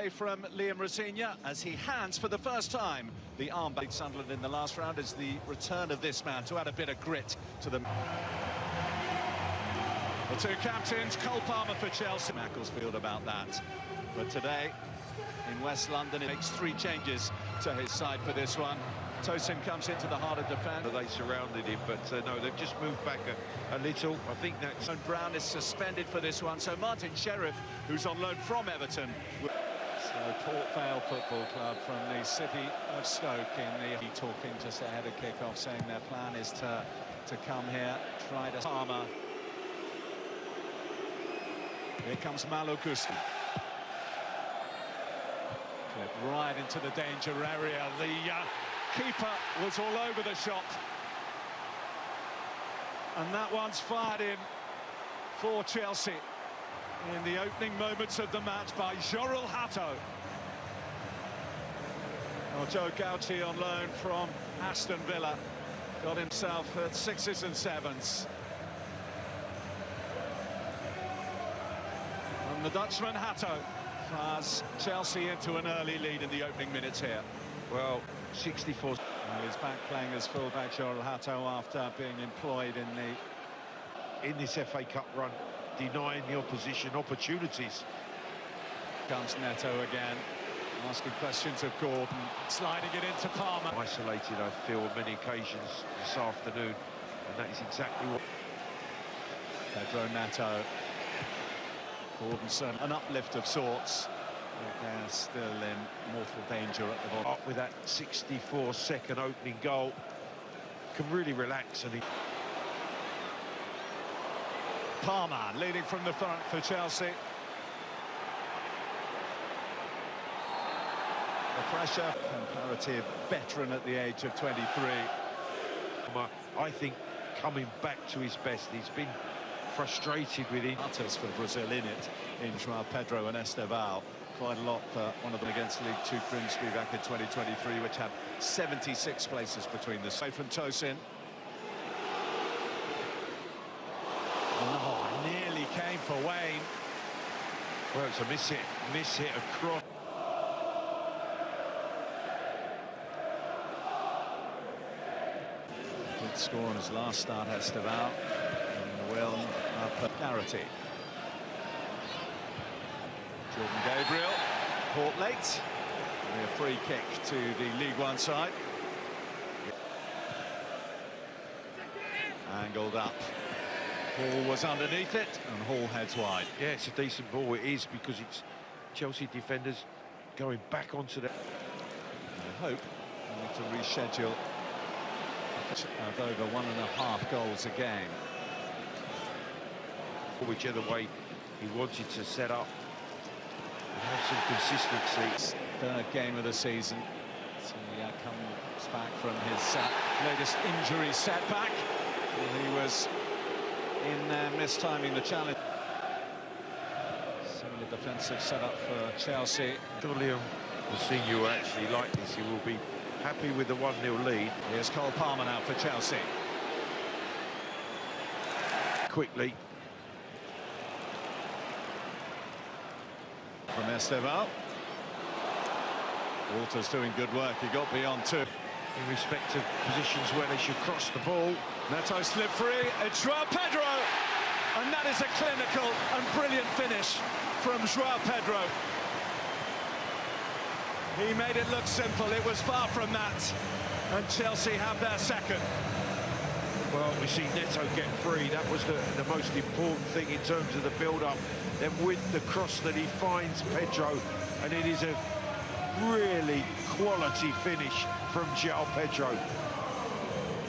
play from Liam Rosenior as he hands for the first time the arm by Sunderland in the last round as the return of this man to add a bit of grit to them. The two captains, Cole Palmer for Chelsea. Macclesfield about that. But today, in West London, it makes 3 changes to his side for this one. Tosin comes into the heart of defence. They surrounded him, but no, they've just moved back a little. I think that's... And Brown is suspended for this one, so Martin Sheriff, who's on loan from Everton. So Port Vale Football Club from the city of Stoke in the... Talking just ahead of kick-off, saying their plan is to come here, try to... Palmer. Here comes Malo Gusto. Right into the danger area. The keeper was all over the shot. And that one's fired in for Chelsea in the opening moments of the match by Jorel Hato. Well, Joe Gauci on loan from Aston Villa got himself at 6s and 7s. And the Dutchman Hato fires Chelsea into an early lead in the opening minutes here. Well, 64. Well, he's back playing as fullback, Jorel Hato, after being employed in this FA Cup run, denying the opposition opportunities. Comes Neto again, asking questions of Gordon, sliding it into Palmer. Isolated, I feel, on many occasions this afternoon, and that is exactly what... Pedro Neto. Gordonson, an uplift of sorts. They're still in mortal danger at the bottom. Up with that 64-second opening goal, can really relax. And Palmer leading from the front for Chelsea. The pressure, comparative veteran at the age of 23. I think coming back to his best, he's been frustrated with it. Artists for Brazil in it, in João Pedro and Estevão. Quite a lot for one of them against League Two Grimsby back in 2023, which had 76 places between the side from Tosin. Oh, nearly came for Wayne. Well, it's a miss hit across. Did score on his last start, Estevão. And Will up Garrity. Jordan Gabriel, caught late. A free kick to the League One side. Angled up. Ball was underneath it, and Hall heads wide. Yeah, it's a decent ball. It is, because it's Chelsea defenders going back onto the... I hope we need to reschedule of over 1.5 goals a game. Whichever way he wanted to set up. Have some consistency. Third game of the season. So he comes back from his latest injury setback. He was in there mistiming the challenge. Similar defensive setup for Chelsea. Surely the senior who actually like this, he will be happy with the 1-0 lead. Here's Cole Palmer now for Chelsea. Quickly. From Estevão. Walters doing good work, he got beyond 2. In respect of positions where they should cross the ball. Neto slip free, it's João Pedro! And that is a clinical and brilliant finish from João Pedro. He made it look simple, it was far from that. And Chelsea have their second. Well, we see Neto get free. That was the most important thing in terms of the build-up. Then with the cross that he finds Pedro, and it is a really quality finish from João Pedro.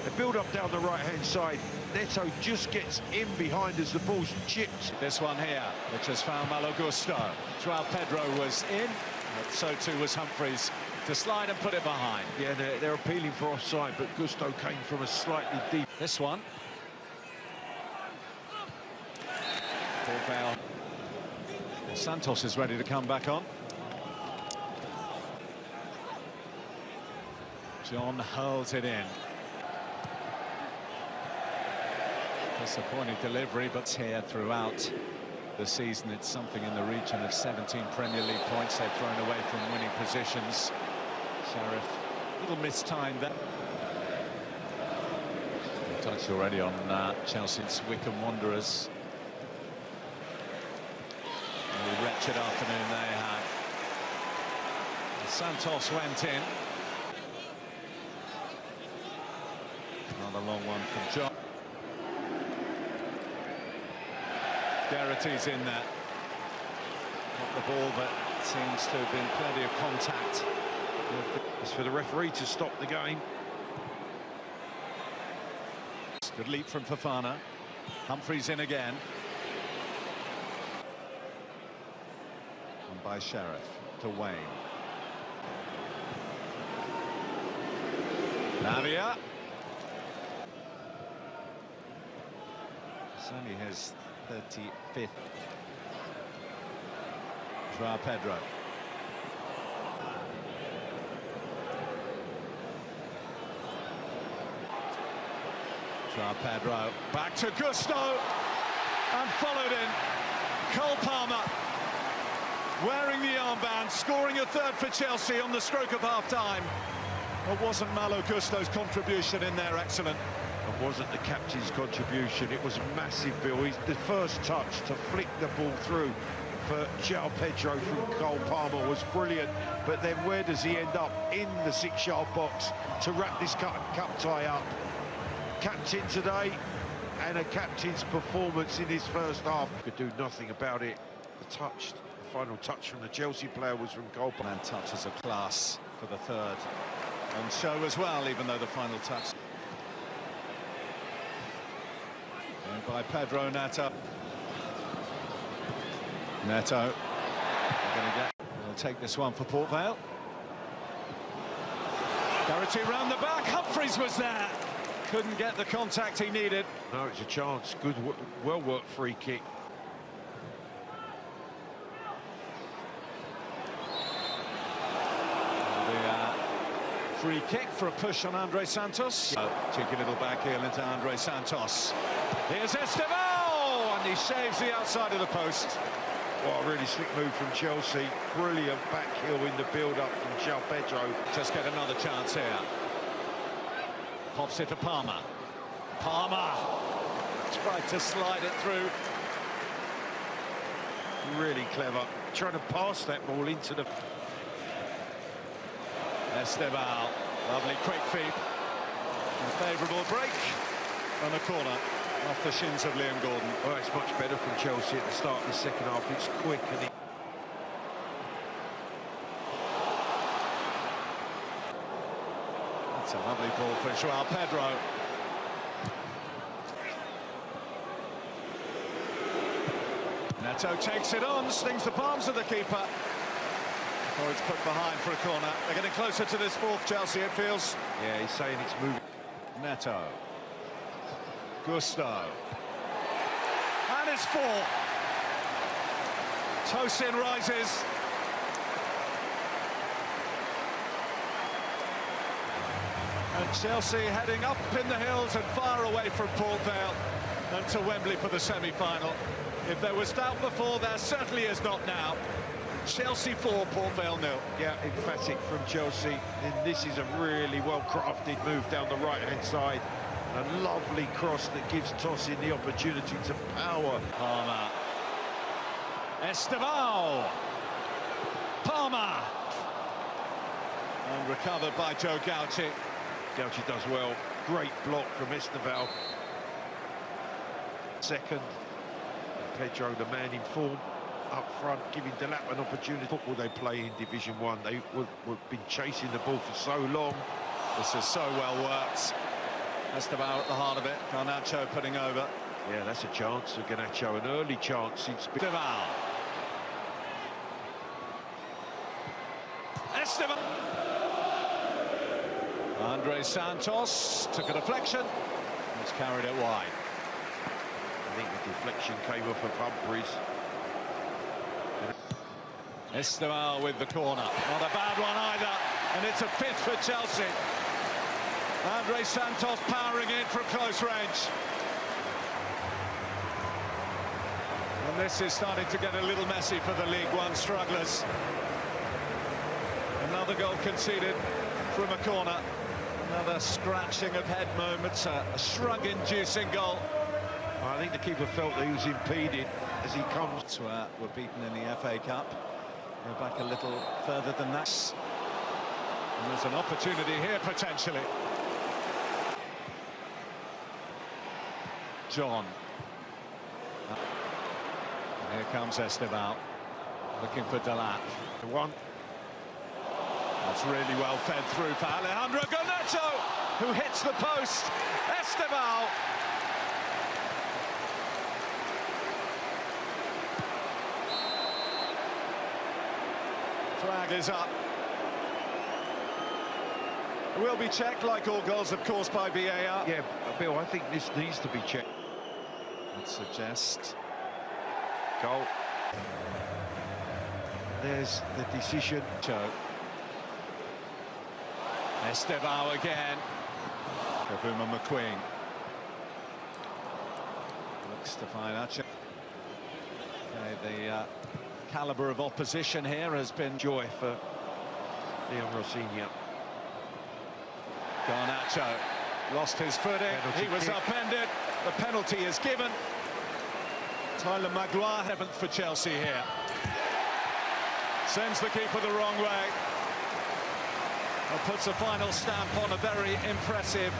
The build-up down the right-hand side, Neto just gets in behind as the ball's chipped. This one here, which has found Malo Gusto. João Pedro was in, but so too was Humphreys to slide and put it behind. Yeah, they're appealing for offside, but Gusto came from a slightly deep... This one. Port Vale. Santos is ready to come back on. John hurls it in. Disappointing delivery, but here throughout The season, it's something in the region of 17 Premier League points they've thrown away from winning positions. Sheriff, a little mistimed there. Touched already on Chelsea's Wycombe Wanderers. A wretched afternoon they had. Santos went in. Another long one from John. Garrity's in there. Got the ball, but seems to have been plenty of contact. It's for the referee to stop the game. Good leap from Fofana. Humphreys in again. And by Sheriff to Wayne. Navia. It's only his 35th. Joao Pedro. Joao Pedro. Back to Gusto. And followed in. Cole Palmer. Wearing the armband. Scoring a third for Chelsea on the stroke of half-time. It wasn't Malo Gusto's contribution in there excellent. It wasn't the captain's contribution, it was massive, Bill. The first touch to flick the ball through for Joao Pedro from Cole Palmer was brilliant, but then where does he end up? In the 6-yard box to wrap this cup tie up. Captain today, and a captain's performance in his first half. Could do nothing about it. The final touch from the Chelsea player was from Cole Palmer. And touches of class for the third on show as well, even though the final touch. And by Pedro Neto. Neto. We'll take this one for Port Vale. Garrity round the back. Humphreys was there. Couldn't get the contact he needed. No, it's a chance. Good, well-worked free kick. Free kick for a push on Andre Santos. Cheeky little back heel into Andre Santos. Here's Estevao, and he shaves the outside of the post. Well, a really slick move from Chelsea. Brilliant back heel in the build-up from Joao Pedro. Just get another chance here. Pops it to Palmer. Palmer tried to slide it through. Really clever. Trying to pass that ball into the... Estevao, lovely quick feet. A favourable break and a corner off the shins of Liam Gordon. Well, it's much better from Chelsea at the start of the second half. It's quick and That's a lovely ball for Joao Pedro. Neto takes it on, stings the palms of the keeper. Oh, it's put behind for a corner. They're getting closer to this fourth, Chelsea, it feels. yeah, he's saying it's moving. Neto. Gusto. And it's 4. Tosin rises. And Chelsea heading up in the hills and far away from Port Vale and to Wembley for the semi-final. If there was doubt before, there certainly is not now. Chelsea 4, Port Vale 0. Yeah, emphatic from Chelsea. And this is a really well-crafted move down the right-hand side. A lovely cross that gives Tosin the opportunity to power. Palmer. Estevao. Palmer. And recovered by Joe Gauci. Gauci does well. Great block from Estevao. Second. Pedro, the man in form. Up front, giving Delap an opportunity. Football they play in Division 1. They have been chasing the ball for so long. This is so well worked. Estevao at the heart of it. Garnacho putting over. Yeah, that's a chance for Garnacho, an early chance since... Estevao. Estevao. Andre Santos took a deflection. He's carried it wide. I think the deflection came off of Humphreys. Estevao with the corner. Not a bad one either. And it's a 5th for Chelsea. Andre Santos powering in from close range. And And this is starting to get a little messy for the League One strugglers. Another goal conceded from a corner. Another scratching of head moments, a shrug-inducing goal. I think the keeper felt that he was impeded as he comes. Were beaten in the FA Cup. Go back a little further than that. And there's an opportunity here, potentially. John. And here comes Esteban, looking for Delat. The one. That's really well fed through for Alejandro Garnacho, who hits the post. Esteban. Flag is up. It will be checked, like all goals, of course, by VAR. Yeah, Bill, I think this needs to be checked. I'd suggest. Goal. There's the decision. Joe. Esteban again. Kavuma McQueen. Looks to find Ache. Okay, the calibre of opposition here has been Joy for Leon Rossignol. Garnacho lost his footing. Penalty He was kick. upended. The penalty is given. Tyler Magloire, 7th for Chelsea here. Sends the keeper the wrong way. And puts a final stamp on a very impressive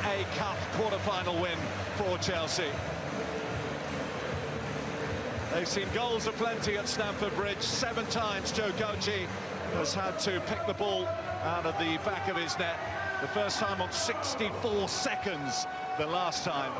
FA Cup quarter-final win for Chelsea. They've seen goals aplenty at Stamford Bridge. 7 times Joe Gauci has had to pick the ball out of the back of his net. The first time on 64 seconds, the last time.